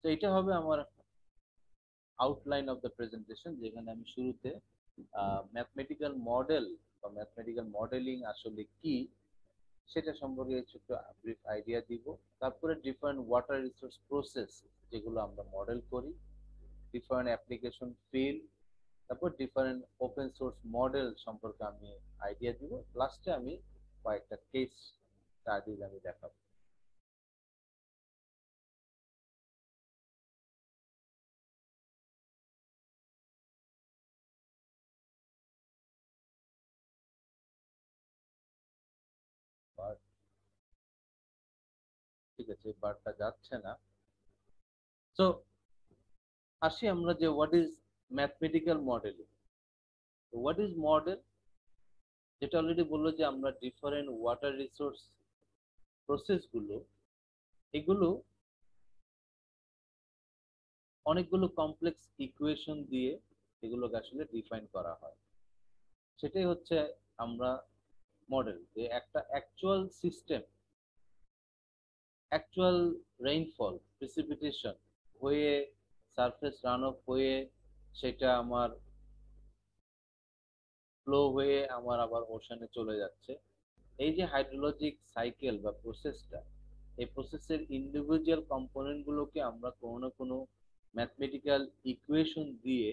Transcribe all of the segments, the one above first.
তো এটা হবে আমার আউটলাইন অফ দ্য প্রেজেন্টেশন, যেখানে আমি শুরুতে ম্যাথমেটিক্যাল মডেল বা ম্যাথমেটিক্যাল মডেলিং আসলে কি সেটা সম্পর্কে ছোট্ট ব্রিফ আইডিয়া দিব। তারপরে ডিফারেন্ট ওয়াটার রিসোর্স প্রসেস যেগুলো আমরা মডেল করি, ডিফারেন্ট অ্যাপ্লিকেশন ফিল্ড, তারপর ডিফারেন্ট ওপেন সোর্স মডেল সম্পর্কে আমি আইডিয়া দিব। লাস্টে আমি কয়েকটা কেস স্টাডিজ আমি দেখাবো। ঠিক আছে, বারটা যাচ্ছে না। তো আসি আমরা যে what is mathematical modelling. What is model, যেটা অলরেডি বললো যে আমরা ডিফারেন্ট ওয়াটার রিসোর্স প্রসেস গুলো, এগুলো অনেকগুলো কমপ্লেক্স ইকুয়েশন দিয়ে এগুলোকে আসলে ডিফাইন করা হয়। সেটাই হচ্ছে আমরা মডেল, যে একটা actual system, actual rainfall precipitation হয়ে সারফেস রান অফ হয়ে সেটা আমার ফ্লো হয়ে আমার আবার ওশানে চলে যাচ্ছে। এই যে হাইড্রোলজিক সাইকেল বা প্রসেসটা, এই প্রসেসের ইন্ডিভিজুয়াল কম্পোনেন্ট গুলোকে আমরা কোনো না কোনো ম্যাথমেটিক্যাল ইকুয়েশন দিয়ে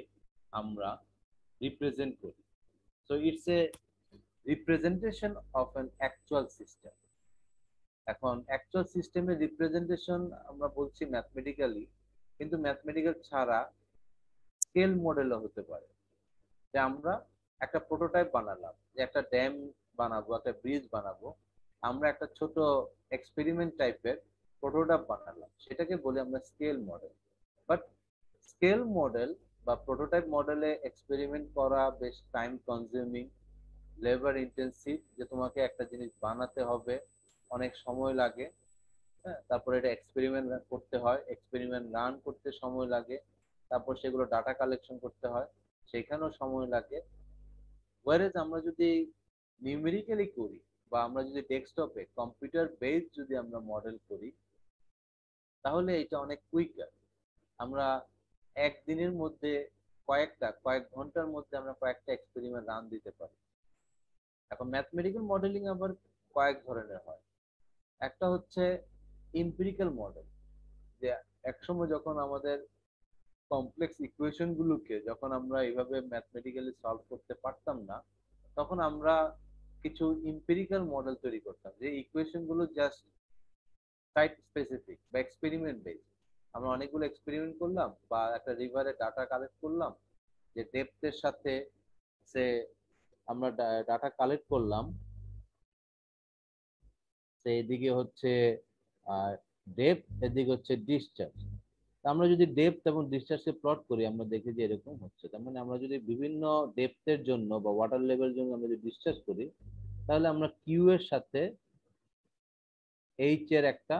আমরা রিপ্রেজেন্ট করি। So it's a representation of an actual system. এখন অ্যাকচুয়াল সিস্টেমের রিপ্রেজেন্টেশন আমরা বলছি ম্যাথমেটিক্যালি, কিন্তু ম্যাথমেটিক্যাল ছাড়া স্কেল মডেলও হতে পারে। যে আমরা একটা প্রোটোটাইপ বানালাম, যে একটা ড্যাম বানাবো, একটা ব্রিজ বানাবো, আমরা একটা ছোট এক্সপেরিমেন্ট টাইপের প্রোটোটাইপ বানালাম, সেটাকে বলি আমরা scale model. But scale model বা প্রোটোটাইপ মডেলে এক্সপেরিমেন্ট করা বেশ টাইম কনজিউমিং, লেবার ইন্টেন্সিভ, যে তোমাকে একটা জিনিস বানাতে হবে, অনেক সময় লাগে। হ্যাঁ, তারপরে এটা এক্সপেরিমেন্ট করতে হয়, এক্সপেরিমেন্ট রান করতে সময় লাগে, তারপর সেগুলো ডাটা কালেকশন করতে হয়, সেখানেও সময় লাগে। ওয়ারেজ আমরা যদি নিউমেরিক্যালি করি বা আমরা যদি ডেস্কটপে কম্পিউটার বেস যদি আমরা মডেল করি, তাহলে এটা অনেক কুইকার। আমরা একদিনের মধ্যে কয়েক ঘন্টার মধ্যে আমরা কয়েকটা এক্সপেরিমেন্ট রান দিতে পারি। এখন ম্যাথমেটিক্যাল মডেলিং আবার কয়েক ধরনের হয়। একটা হচ্ছে এমপিরিক্যাল মডেল, যে একসময় যখন আমাদের কমপ্লেক্স ইকুয়েশন গুলোকে যখন আমরা এইভাবে ম্যাথমেটিক্যালি সলভ করতে পারতাম না, তখন আমরা কিছু এমপিরিক্যাল মডেল তৈরি করতাম, যে ইকুয়েশন গুলো জাস্ট সাইট স্পেসিফিক বা এক্সপেরিমেন্ট বেস। আমরা অনেকগুলো এক্সপেরিমেন্ট করলাম বা একটা রিভারে ডাটা কালেক্ট করলাম, যে ডেপথের সাথে সে আমরা ডাটা কালেক্ট করলাম, সে এদিকে হচ্ছে ডেপথ, এদিকে হচ্ছে ডিসচার্জ। আমরা যদি ডেপথ এবং ডিসচার্জকে প্লট করি, আমরা দেখি যে এরকম হচ্ছে। তার মানে আমরা যদি বিভিন্ন ডেপথের জন্য বা ওয়াটার লেভেলের জন্য আমরা যদি ডিসচার্জ করি, তাহলে আমরা কিউ এর সাথে এইচ এর একটা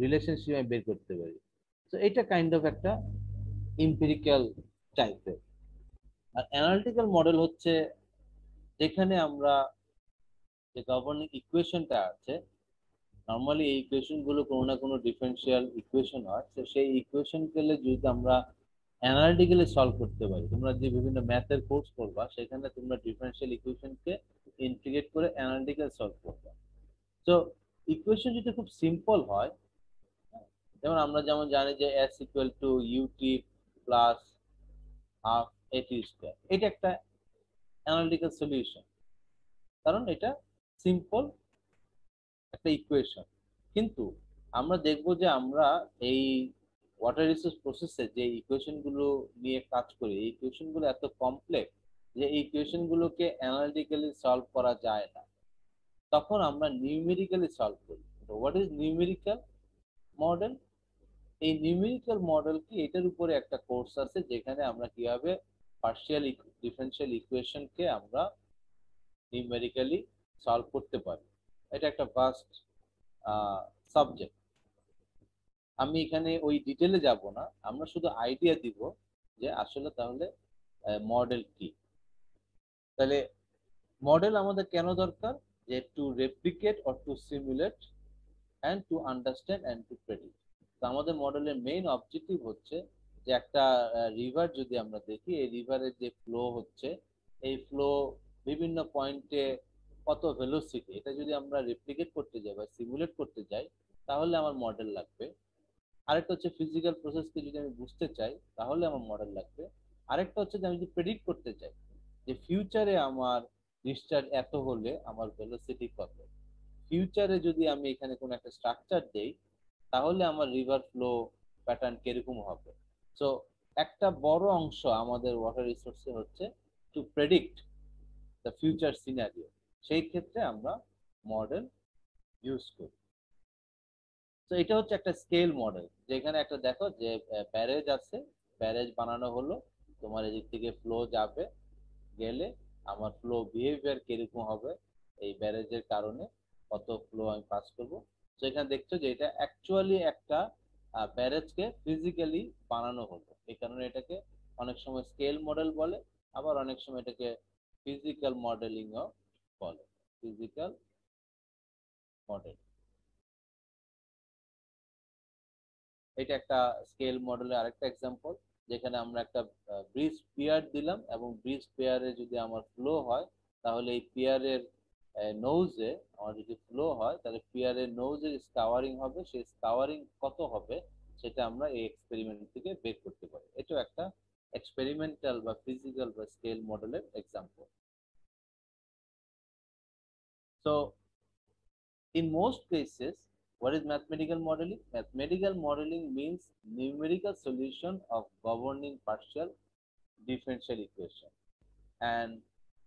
রিলেশনশিপ আমি বের করতে পারি। তো এটা কাইন্ড অফ একটা এমপিরিক্যাল টাইপের। আর অ্যানালিটিক্যাল মডেল হচ্ছে যেখানে আমরা যে গভর্নিং ইকুয়েশনটা আছে, নর্মালি এই ইকুয়েশন গুলো কোনো না কোনো ডিফারেন্সিয়াল ইকুয়েশন হয়, তো সেই ইকুয়েশন গুলো যদি আমরা অ্যানালিটিক্যালি সলভ করতে পারি, তোমরা যে বিভিন্ন ম্যাথের কোর্স করবা সেখানে তোমরা ডিফারেন্সিয়াল ইকুয়েশনকে ইন্টিগ্রেট করে অ্যানালিটিক্যাল সলভ করবা। তো ইকুয়েশন যদি খুব সিম্পল হয়, যেমন আমরা যেমন জানি যে S equal to u t plus half a t square, এটা একটা অ্যানালিটিক্যাল সলিউশন, কারণ এটা সিম্পল একটা ইকুয়েশন। কিন্তু আমরা দেখব যে আমরা এই ওয়াটার রিসোর্স প্রসেসে যে ইকুয়েশন গুলো নিয়ে কাজ করি, এই ইকুয়েশন গুলো এত কমপ্লেক্স যে এই ইকুয়েশন গুলোকে অ্যানালিটিক্যালি সলভ করা যায় না। তখন আমরা নিউমেরিক্যালি সলভ করি। তো হোয়াট ইজ নিউমেরিক্যাল মডেল? এই নিউমেরিক্যাল মডেল কি, এটার উপরে একটা কোর্স আছে যেখানে আমরা কিভাবে পার্শিয়াল ডিফারেন্সিয়াল ইকুয়েশনকে আমরা নিউমেরিক্যালি সলভ করতে পারি। এটা একটা ভাস্ট সাবজেক্ট। আমি এখানে ওই ডিটেলে যাব না, আমরা শুধু আইডিয়া দিব যে আসলে তাহলে মডেল কি। তাহলে মডেল আমাদের কেন দরকার? যে to replicate or to simulate and to understand and to predict. তো আমাদের মডেলের মেইন অবজেক্টিভ হচ্ছে যে একটা রিভার যদি আমরা দেখি, এই রিভারের যে ফ্লো হচ্ছে, এই ফ্লো বিভিন্ন পয়েন্টে কত ভেলোসিটি, এটা যদি আমরা রেপ্লিকেট করতে যাই বা সিমুলেট করতে যাই, তাহলে আমার মডেল লাগবে। আরেকটা হচ্ছে ফিজিক্যাল প্রসেসকে যদি আমি বুঝতে চাই, তাহলে আমার মডেল লাগবে। আরেকটা হচ্ছে যে আমি যদি প্রেডিক্ট করতে চাই যে ফিউচারে আমার ডিসচার্জ এত হলে আমার ভেলোসিটি কত, ফিউচারে যদি আমি এখানে কোনো একটা স্ট্রাকচার দেই, তাহলে আমার রিভার ফ্লো প্যাটার্ন কিরকম হবে। সো একটা বড় অংশ আমাদের ওয়াটার রিসোর্সে হচ্ছে to predict the future scenario. সেই ক্ষেত্রে আমরা মডেল ইউজ করি। তো এটা হচ্ছে একটা স্কেল মডেল, যেখানে একটা দেখো যে ব্যারেজ আছে, ব্যারেজ বানানো হলো, তোমার এদিক থেকে ফ্লো যাবে, গেলে আমার ফ্লো বিহেভিয়ার কিরকম হবে, এই ব্যারেজের কারণে কত ফ্লো আমি পাস করব। তো এখানে দেখছো যে এটা অ্যাকচুয়ালি একটা ব্যারেজকে ফিজিক্যালি বানানো হলো, এই কারণে এটাকে অনেক সময় স্কেল মডেল বলে, আবার অনেক সময় এটাকে ফিজিক্যাল মডেলিংও বলে, ফিজিক্যাল মডেল। এটা একটা স্কেল মডেলের আরেকটা এক্সাম্পল, যেখানে আমরা একটা ব্রিজ পিয়ার দিলাম, এবং ব্রিজ পিয়ারে যদি আমার ফ্লো হয়, তাহলে এই পিয়ারের নোজে আমার যদি ফ্লো হয়, তাহলে পিয়ারের নোজের স্কাওয়ারিং হবে, সেই স্কাওয়ারিং কত হবে সেটা আমরা এই এক্সপেরিমেন্ট থেকে বের করতে পারি। এটাও একটা এক্সপেরিমেন্টাল বা ফিজিক্যাল বা স্কেল মডেলের example. So in most cases, what is mathematical modeling? Mathematical modeling means numerical solution of governing partial differential equation. And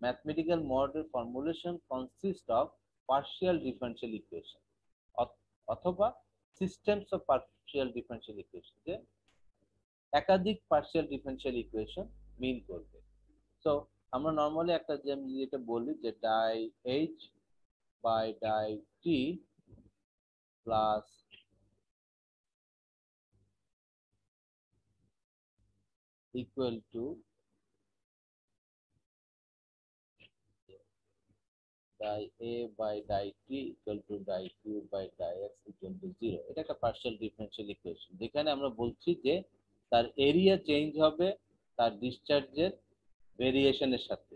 mathematical model formulation consists of partial differential equation অথবা systems of partial differential equation, যে একাধিক partial differential equation মিন করবে। So আমরা normally একটা যেটা বলি যে die H by die T plus equal to die A by die T equal to die Q by die X equal to zero. এটা একটা পার্শিয়াল ডিফারেনশিয়াল ইকুয়েশন, যেখানে আমরা বলছি যে তার এরিয়া চেঞ্জ হবে তার ডিসচার্জের ভেরিয়েশনের সাথে।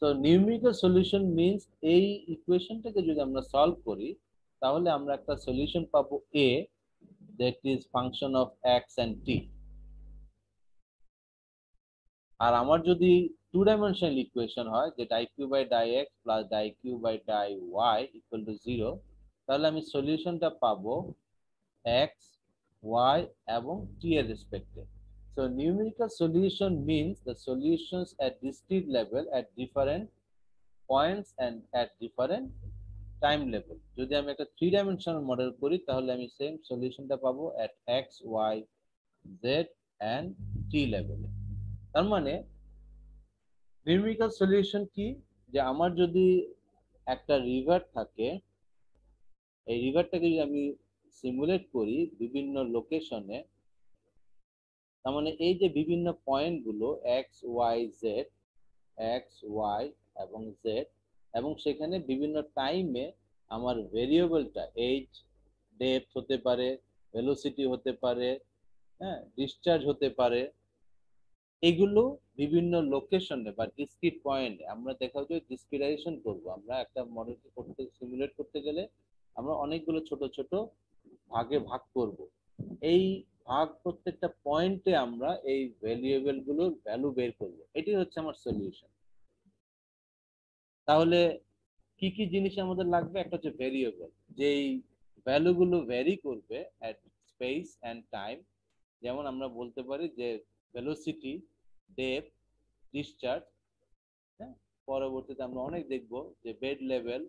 তো নিউমেরিক্যাল সলিউশন মিন্স এই ইকুয়েশনটাকে যদি আমরা সলভ করি, তাহলে আমরা একটা সলিউশন পাবো এ, that is function of X and T. আর আমার যদি টু ডাইমেনশনাল ইকুয়েশন হয়, যে die Q by die X plus die Q by die Y equal to zero, তাহলে আমি সলিউশনটা পাবো এক্স, ওয়াই এবং টি এর রেসপেক্টে। So numerical solution means the solutions at discrete level at different points and at different time level. যদি আমি একটা three dimensional model করি, তাহলে আমি সেম সলিউশনটা পাবো at x, y, z and t লেভেলে। তার মানে নিউমেরিক্যাল সলিউশন কি, যে আমার যদি একটা রিভার থাকে, এই রিভারটাকে যদি আমি সিমুলেট করি বিভিন্ন লোকেশনে, তার মানে এই যে বিভিন্ন পয়েন্ট গুলো X Y Z, X Y এবং জেড, এবং সেখানে বিভিন্ন টাইমে আমার ভেরিয়েবলটা এইচ, ডেপথ হতে পারে, ভেলোসিটি হতে পারে, হ্যাঁ, ডিসচার্জ হতে পারে, এগুলো বিভিন্ন লোকেশনে বা ডিসক্রিট পয়েন্টে আমরা দেখা যায় ডিসক্রিটাইজেশন করব। আমরা একটা মডেলকে করতে সিমুলেট করতে গেলে আমরা অনেকগুলো ছোট ছোট ভাগে ভাগ করব। এই ভাগ প্রত্যেকটা পয়েন্টে আমরা এই ভ্যারিয়েবল গুলোর ভ্যালু বের করব, এটি হচ্ছে আমার সলিউশন। তাহলে কি কি জিনিস আমাদের লাগবে? একটা হচ্ছে ভেরিয়েবল, যেই ভ্যালুগুলো ভ্যারি করবে এট স্পেস এন্ড টাইম। যেমন আমরা বলতে পারি যে ভেলোসিটি, ডেপথ, ডিসচার্জ, হ্যাঁ, পরবর্তীতে আমরা অনেক দেখব যে বেড লেভেল,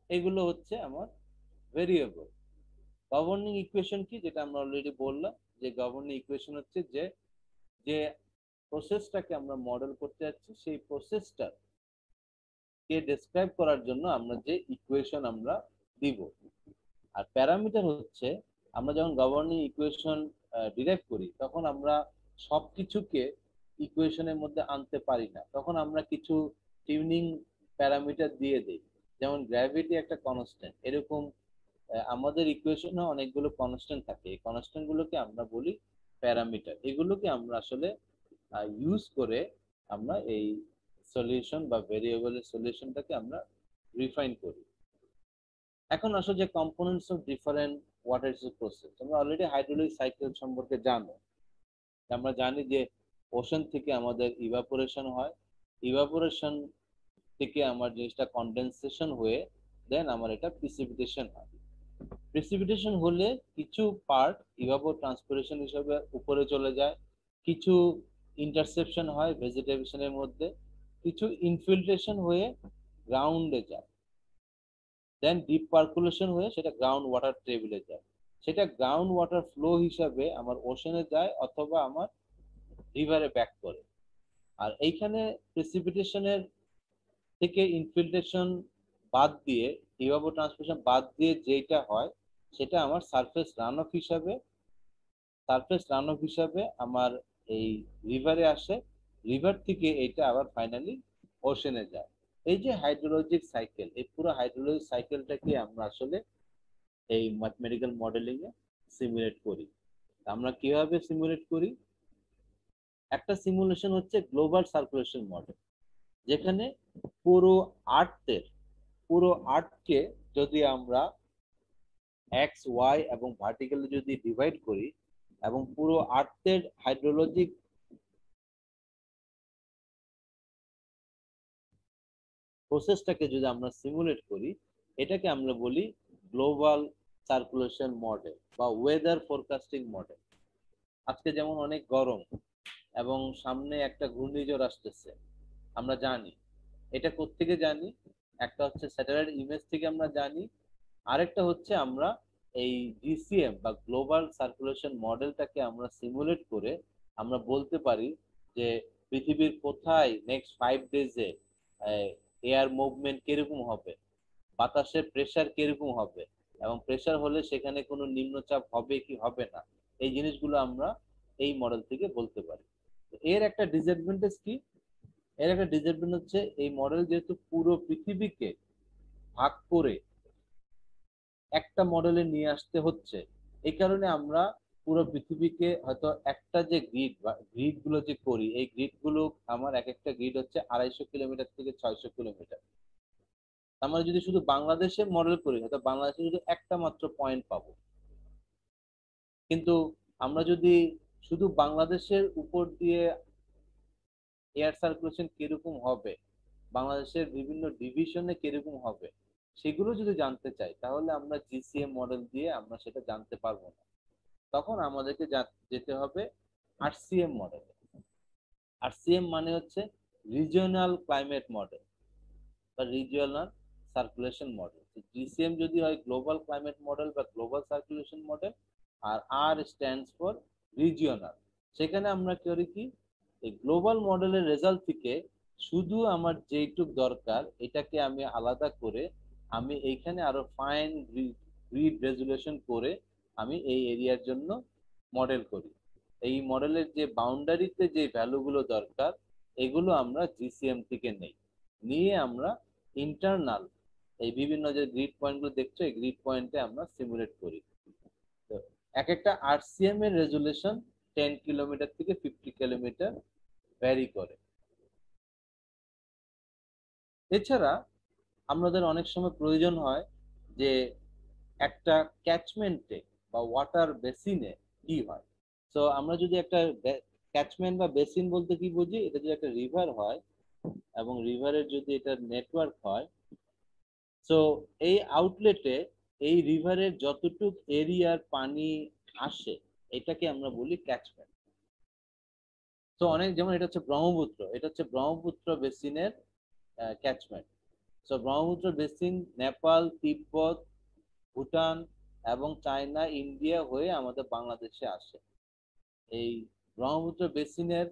এগুলো হচ্ছে আমার ভেরিয়েবল। গভর্নিং ইকুয়েশন কি, যেটা আমরা অলরেডি বললাম, যে গভর্নিং ইকুয়েশন হচ্ছে যে যে প্রসেসটাকে আমরা মডেল করতে যাচ্ছি, সেই প্রসেসটা কে ডেসক্রাইব করার জন্য আমরা যে ইকুয়েশন আমরা দিব। আর প্যারামিটার হচ্ছে আমরা যখন গভর্নিং ইকুয়েশন ডিরাইভ করি, তখন আমরা সবকিছুকে ইকুয়েশনের মধ্যে আনতে পারি না, তখন আমরা কিছু টিউনিং প্যারামিটার দিয়ে দিই। যেমন গ্র্যাভিটি একটা কনস্ট্যান্ট, এরকম আমাদের ইকুয়েশনে অনেকগুলো কনস্ট্যান্ট থাকে, এই কনস্ট্যান্ট গুলোকে আমরা বলি প্যারামিটার। এগুলোকে আমরা আসলে ইউজ করে আমরা এই সলিউশন বা ভেরিয়েবলের সলিউশনটাকে আমরা রিফাইন করি। এখন আসো যে components of different water process, তোমরা অলরেডি হাইড্রোলিক সাইকেল সম্পর্কে জানো। আমরা জানি যে ওশান থেকে আমাদের ইভাপোরেশন হয়, ইভাপোরেশন থেকে আমার জিনিসটা কনডেনসেশন হয়ে দেন আমার এটা প্রিসিপিটেশন হয়। প্রিসিপিটেশন হলে কিছু পার্ট ইভাপো ট্রান্সপিরেশন হিসেবে উপরে চলে যায়, কিছু ইন্টারসেপশন হয় ভেজিটেশনের মধ্যে, কিছু ইনফিল্ট্রেশন হয়ে গ্রাউন্ডে যায়, দেন ডিপ পার্কুলেশন হয়ে সেটা গ্রাউন্ড ওয়াটার টেবিলে যায়, সেটা গ্রাউন্ড ওয়াটার ফ্লো হিসাবে আমার ওশানে যায় অথবা আমার রিভারে ব্যাক করে। আর এইখানে প্রেসিপিটেশনের থেকে ইনফিল্ট্রেশন বাদ দিয়ে, ইভাপো ট্রান্সপিরেশন বাদ দিয়ে যেটা হয় সেটা আমার সারফেস রান অফ হিসাবে আমার এই রিভারে আসে, রিভার থেকে এটা আবার ফাইনালি ওশেনে যায়। এই যে হাইড্রোলজিক সাইকেল, এই পুরো হাইড্রোলজিক সাইকেলটাকে আমরা আসলে এই ম্যাথমেটিক্যাল মডেলিং এ সিমুলেট করি। আমরা কিভাবে সিমুলেট করি? একটা সিমুলেশন হচ্ছে গ্লোবাল সার্কুলেশন মডেল, যেখানে পুরো আর্থের পুরো আর্থকে যদি আমরা এক্স ওয়াই এবং ভার্টিক্যালি যদি ডিভাইড করি এবং পুরো আর্থের হাইড্রোলজিক প্রসেসটাকে যদি আমরা সিমুলেট করি, এটাকে আমরা বলি গ্লোবাল সার্কুলেশন মডেল বা ওয়েদার ফোরকাস্টিং মডেল। আজকে যেমন অনেক গরম এবং সামনে একটা ঘূর্ণিঝড় আসতেছে, আমরা জানি। এটা কোত্থেকে জানি? একটা হচ্ছে স্যাটেলাইট ইমেজ থেকে আমরা জানি, আরেকটা হচ্ছে আমরা এই জিসিএম বা গ্লোবাল সার্কুলেশন মডেলটাকে আমরা সিমুলেট করে আমরা বলতে পারি যে পৃথিবীর কোথায় নেক্সট 5 ডেজে এয়ার মুভমেন্ট কিরকম হবে, বাতাসের প্রেসার কিরকম হবে, এবং প্রেসার হলে সেখানে কোনো নিম্নচাপ হবে কি হবে না, এই জিনিসগুলো আমরা এই মডেল থেকে বলতে পারি। এর একটা ডিসঅ্যাডভান্টেজ কি? এর একটা ডিসঅ্যাডভান্টেজ হচ্ছে এই মডেল যেহেতু পুরো পৃথিবীকে ভাগ করে একটা মডেলে নিয়ে আসতে হচ্ছে, এই কারণে আমরা পুরো পৃথিবীকে হয়তো একটা যে গ্রিড বা গ্রিড গুলো যে করি, এই গ্রিড গুলো আমার এক একটা গ্রিড হচ্ছে 250 কিলোমিটার থেকে 600 কিলোমিটার। আমরা যদি শুধু বাংলাদেশে মডেল করি হয়তো বাংলাদেশে শুধু একটা মাত্র পয়েন্ট পাবো, কিন্তু আমরা যদি শুধু বাংলাদেশের উপর দিয়ে এয়ার সার্কুলেশন কিরকম হবে, বাংলাদেশের বিভিন্ন ডিভিশনে কিরকম হবে, সেগুলো যদি জানতে চাই তাহলে আমরা জিসিএম মডেল দিয়ে আমরা সেটা জানতে পারবো না। তখন আমাদেরকে যেতে হবে আরসিএম মডেলে। আরসিএম মানে হচ্ছে রিজিওনাল ক্লাইমেট মডেল বা রিজিওনাল সার্কুলেশন মডেল। জিসিএম যদি হয় গ্লোবাল ক্লাইমেট মডেল বা গ্লোবাল সার্কুলেশন মডেল, আর আর স্ট্যান্ডস ফর রিজিওনাল। সেখানে আমরা করি কি, এই গ্লোবাল মডেলের রেজাল্ট থেকে শুধু আমার যেইটুক দরকার এটাকে আমি আলাদা করে আমি এইখানে আরো ফাইন গ্রিড রেজুলেশন করে আমি এই এরিয়ার জন্য মডেল করি। এই মডেলের যে বাউন্ডারিতে যে ভ্যালুগুলো দরকার এগুলো আমরা জিসিএম থেকে নেই, নিয়ে আমরা ইন্টারনাল এই বিভিন্ন যে গ্রিড পয়েন্টগুলো দেখছো এই গ্রিড পয়েন্টে আমরা সিমুলেট করি। তো এক একটা আরসিএম এর রেজুলেশন 10 কিলোমিটার থেকে 50 কিলোমিটার ভ্যারি করে। এছাড়া আমাদের অনেক সময় প্রয়োজন হয় যে একটা ক্যাচমেন্টে বা ওয়াটার বেসিনে কি হয়। তো আমরা যদি একটা ক্যাচমেন্ট বা বেসিন বলতে কি বুঝি, এটা যদি একটা রিভার হয় এবং রিভারের যদি এটা নেটওয়ার্ক হয়, তো এই আউটলেটে এই রিভারের যতটুক এরিয়ার পানি আসে এটাকে আমরা বলি ক্যাচমেন্ট। তো অনেক, যেমন এটা হচ্ছে ব্রহ্মপুত্র, এটা হচ্ছে ব্রহ্মপুত্র বেসিনের ক্যাচমেন্ট। তো ব্রহ্মপুত্র বেসিন নেপাল, তিব্বত, ভুটান এবং চায়না, ইন্ডিয়া হয়ে আমাদের বাংলাদেশে আসে। এই ব্রহ্মপুত্র বেসিনের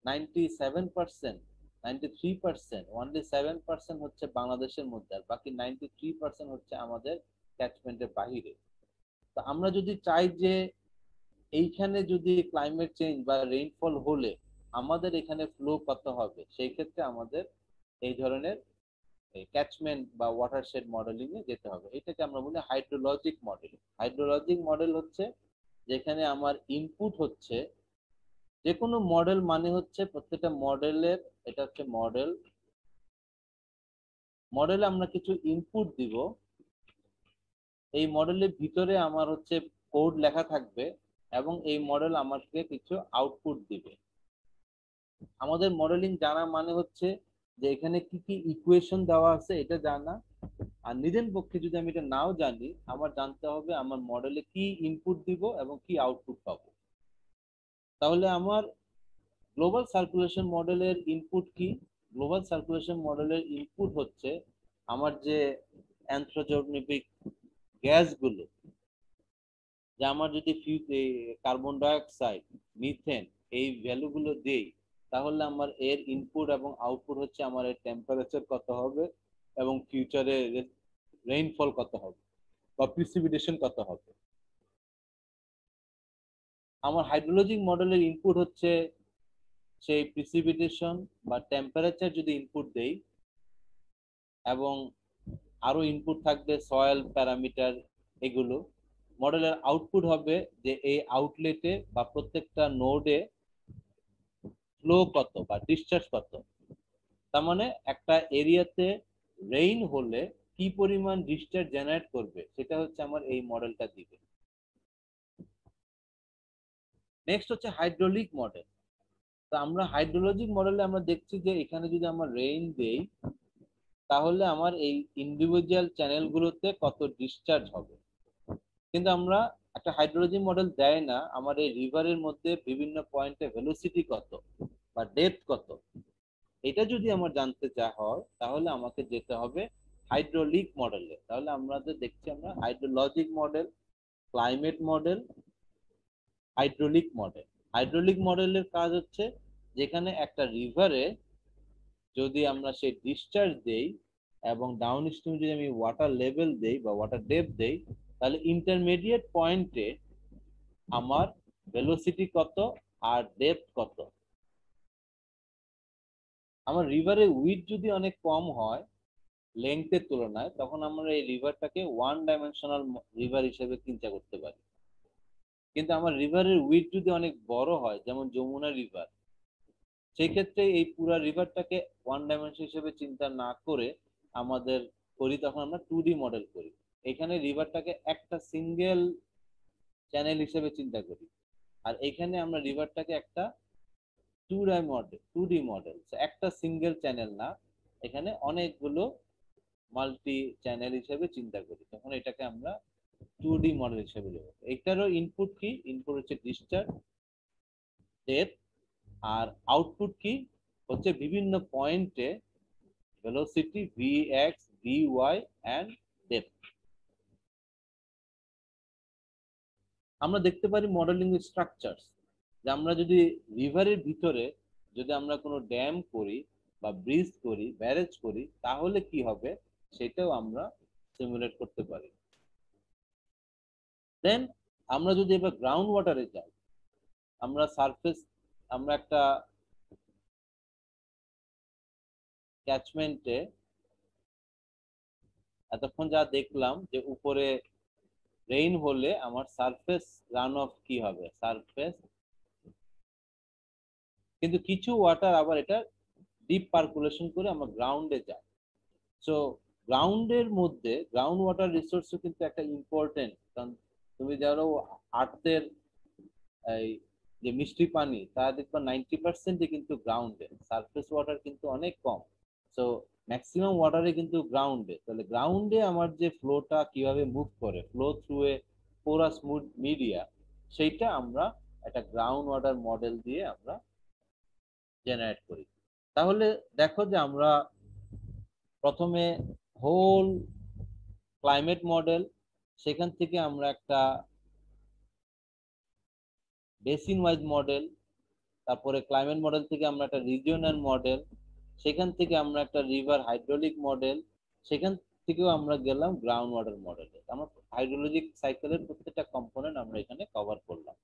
97%, 93%, অনলি 7% হচ্ছে বাংলাদেশের মধ্যে, আর বাকি 93% হচ্ছে আমাদের ক্যাচমেন্টের বাহিরে। তো আমরা যদি চাই যে এইখানে যদি ক্লাইমেট চেঞ্জ বা রেইনফল হলে আমাদের এখানে ফ্লো কত হবে, সেই ক্ষেত্রে আমাদের এই ধরনের ক্যাচমেন্ট বা ওয়াটারশেড মডেলিং এ যেতে হবে। এটাকে আমরা বলি হাইড্রোলজিক মডেল। হাইড্রোলজিক মডেল হচ্ছে যেখানে আমার ইনপুট হচ্ছে যে কোনো মডেল, মানে হচ্ছে প্রত্যেকটা মডেলের, এটা হচ্ছে মডেল, মডেলে আমরা কিছু ইনপুট দিব, এই মডেলের ভিতরে আমার হচ্ছে কোড লেখা থাকবে এবং এই মডেল আমাকে কিছু আউটপুট দিবে। আমাদের মডেলিং জানা মানে হচ্ছে যে এখানে কি কি ইকুয়েশন দেওয়া আছে এটা জানা। আর নিজের পক্ষে যদি আমি এটা নাও জানি, আমার জানতে হবে আমার মডেলে কি ইনপুট দিব এবং কি আউটপুট পাবো। তাহলে আমার গ্লোবাল সার্কুলেশন মডেলের ইনপুট কি? গ্লোবাল সার্কুলেশন মডেলের ইনপুট হচ্ছে আমার যে অ্যানথ্রোজেনিক গ্যাসগুলো, যে আমার যদি কার্বন ডাইঅক্সাইড, মিথেন, এই ভ্যালুগুলো দেই, তাহলে আমার এর ইনপুট এবং আউটপুট হচ্ছে আমার এর টেম্পারেচার কত হবে এবং ফিউচারে রেইনফল কত হবে বা প্রিসিপিটেশন কত হবে। আমার হাইড্রোলজিক মডেলের ইনপুট হচ্ছে সেই প্রিসিপিটেশন বা টেম্পারেচার যদি ইনপুট দেই, এবং আরো ইনপুট থাকবে সয়েল প্যারামিটার, এগুলো। মডেলের আউটপুট হবে যে এই আউটলেটে বা প্রত্যেকটা নোডে ফ্লো কত বা ডিসচার্জ কত। তার মানে একটা এরিয়াতে রেইন হলে কি পরিমাণ ডিসচার্জ জেনারেট করবে, সেটা হচ্ছে আমার এই মডেলটা দিবে। নেক্সট হচ্ছে হাইড্রোলিক মডেল। তো আমরা হাইড্রোলজিক মডেলে আমরা দেখছি যে এখানে যদি আমরা রেইন দেই, তাহলে আমার এই ইন্ডিভিজুয়াল চ্যানেলগুলোতে কত ডিসচার্জ হবে। কিন্তু আমরা একটা হাইড্রোলজি মডেল দেয় না আমার এই রিভারের মধ্যে বিভিন্ন পয়েন্টে ভেলোসিটি কত বা ডেপথ কত। এটা যদি আমার জানতে চাওয়া হয় তাহলে আমাকে যেতে হবে হাইড্রোলিক মডেলে। তাহলে আমাদের দেখছি আমরা hydrologic model, climate model, hydraulic model. Hydraulic মডেলের কাজ হচ্ছে যেখানে একটা রিভারে যদি আমরা সেই ডিসচার্জ দেই এবং ডাউন স্ট্রিম যদি আমি ওয়াটার লেভেল দেই বা ওয়াটার ডেপথ দেই, তাহলে ইন্টারমিডিয়েট পয়েন্টে আমার ভেলোসিটি কত আর ডেপথ কত। আমার রিভারের উইথ যদি অনেক কম হয় লেংথের তুলনায়, তখন আমরা এই রিভারটাকে ওয়ান ডাইমেনশনাল রিভার হিসেবে চিন্তা করতে পারি। কিন্তু আমার রিভারের উইথ যদি অনেক বড় হয়, যেমন যমুনা রিভার, সেই ক্ষেত্রে এই পুরো রিভারটাকে ওয়ান ডাইমেনশন হিসেবে চিন্তা না করে আমাদের করি, তখন আমরা 2D মডেল করি। এখানে রিভারটাকে একটা সিঙ্গেল চ্যানেল হিসেবে চিন্তা করি, আর এখানে আমরা রিভারটাকে একটা 2D মডেল, একটা সিঙ্গেল চ্যানেল না, এখানে অনেকগুলো মাল্টি চ্যানেল হিসেবে চিন্তা করি, তখন এটাকে আমরা 2D মডেল হিসেবে নেব। এটারও ইনপুট কি? ইনপুট হচ্ছে ডিসচার্জ, ডেপথ, আর আউটপুট কি হচ্ছে বিভিন্ন পয়েন্টে velocity vx, vy and depth. আমরা দেখতে পারি মডেলিং স্ট্রাকচারস, যে আমরা যদি রিভারের ভিতরে যদি আমরা কোনো ড্যাম করি বা ব্রিজ করি, ব্যারেজ করি, তাহলে কি হবে সেটাও আমরা সিমুলেট করতে পারি। দেন আমরা যদি এবার গ্রাউন্ড ওয়াটারে যাই, আমরা সারফেস, আমরা একটা ক্যাচমেন্টে এতক্ষণ যা দেখলাম যে উপরে রেইন হলে আমার সারফেস রান অফ কি হবে, সারফেস। কিন্তু কিছু ওয়াটার আবার এটা ডিপ পার্কুলেশন করে আমরা গ্রাউন্ডে যাই। সো গ্রাউন্ডের মধ্যে গ্রাউন্ড ওয়াটার রিসোর্সও কিন্তু একটা ইম্পর্টেন্ট, কারণ তুমি যারা আর্থের এই যে মিষ্টি পানি তা দেখবা 90% কিন্তু গ্রাউন্ডে, সারফেস ওয়াটার কিন্তু অনেক কম। সো ম্যাক্সিমাম ওয়াটারে কিন্তু গ্রাউন্ডে। তাহলে গ্রাউন্ডে আমার যে ফ্লোটা কিভাবে মুভ করে, flow through a porous media, সেইটা আমরা একটা গ্রাউন্ড ওয়াটার মডেল দিয়ে আমরা জেনারেট করি। তাহলে দেখো যে আমরা প্রথমে হোল ক্লাইমেট মডেল, সেখান থেকে আমরা একটা বেসিন ওয়াইজ মডেল, তারপরে ক্লাইমেট মডেল থেকে আমরা একটা রিজিওনাল মডেল, সেখান থেকে আমরা একটা রিভার হাইড্রোলিক মডেল, সেখান থেকেও আমরা গেলাম গ্রাউন্ড ওয়াটার মডেলে। আমরা হাইড্রোলজিক সাইকেলের প্রত্যেকটা কম্পোনেন্ট আমরা এখানে কভার করলাম।